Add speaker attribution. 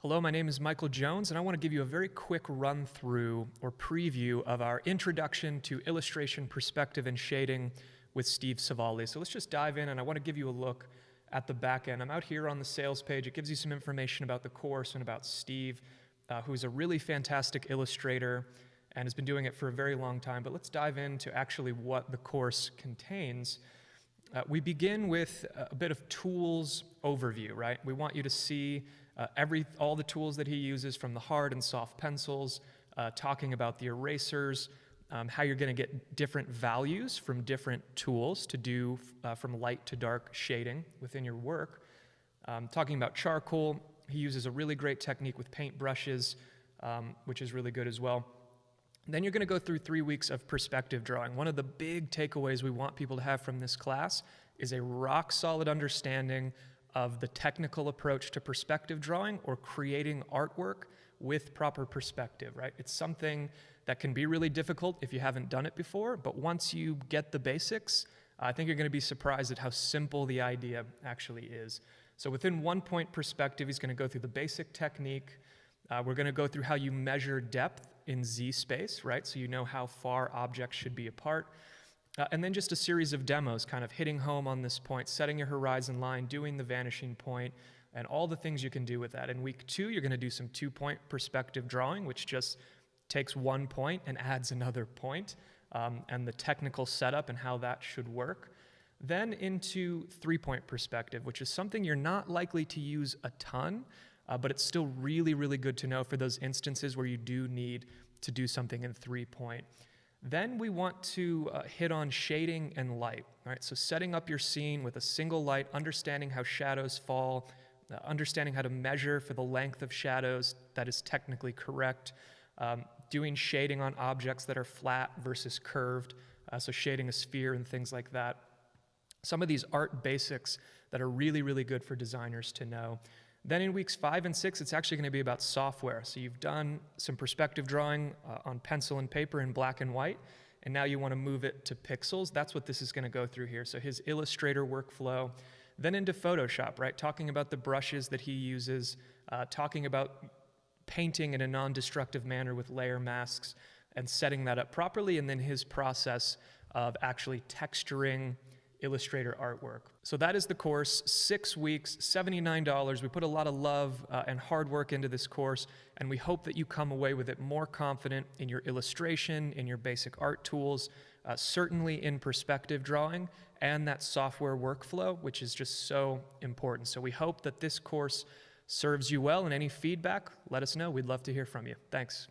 Speaker 1: Hello, my name is Michael Jones, and I want to give you a very quick run-through or preview of our Introduction to Illustration, Perspective, and Shading with Steve Savalle. So let's just dive in, and I want to give you a look at the back end. I'm out here on the sales page. It gives you some information about the course and about Steve, who's a really fantastic illustrator and has been doing it for a very long time. But let's dive into actually what the course contains. We begin with a bit of tools overview, right? We want you to see all the tools that he uses, from the hard and soft pencils, talking about the erasers, how you're going to get different values from different tools to do from light to dark shading within your work. Talking about charcoal, he uses a really great technique with paint brushes, which is really good as well. Then you're going to go through 3 weeks of perspective drawing. One of the big takeaways we want people to have from this class is a rock-solid understanding of the technical approach to perspective drawing, or creating artwork with proper perspective, right? It's something that can be really difficult if you haven't done it before, but once you get the basics, I think you're going to be surprised at how simple the idea actually is. So within 1 point perspective, he's going to go through the basic technique. We're going to go through how you measure depth in Z space, right? So you know how far objects should be apart. And then just a series of demos, kind of hitting home on this point, setting your horizon line, doing the vanishing point, and all the things you can do with that. In week 2, you're going to do some 2-point perspective drawing, which just takes 1 point and adds another point, and the technical setup and how that should work. Then into 3-point perspective, which is something you're not likely to use a ton, but it's still really, really good to know for those instances where you do need to do something in 3-point. Then we want to hit on shading and light, right? So setting up your scene with a single light, understanding how shadows fall, understanding how to measure for the length of shadows that is technically correct, doing shading on objects that are flat versus curved, so shading a sphere and things like that. Some of these art basics that are really, really good for designers to know. Then in weeks 5 and 6, it's actually going to be about software. So you've done some perspective drawing on pencil and paper in black and white, and now you want to move it to pixels. That's what this is going to go through here. So his Illustrator workflow. Then into Photoshop, right? Talking about the brushes that he uses, talking about painting in a non-destructive manner with layer masks and setting that up properly, and then his process of actually texturing Illustrator artwork. So that is the course, 6 weeks, $79. We put a lot of love and hard work into this course, and we hope that you come away with it more confident in your illustration, in your basic art tools, certainly in perspective drawing, and that software workflow, which is just so important. So we hope that this course serves you well, and any feedback, let us know. We'd love to hear from you. Thanks.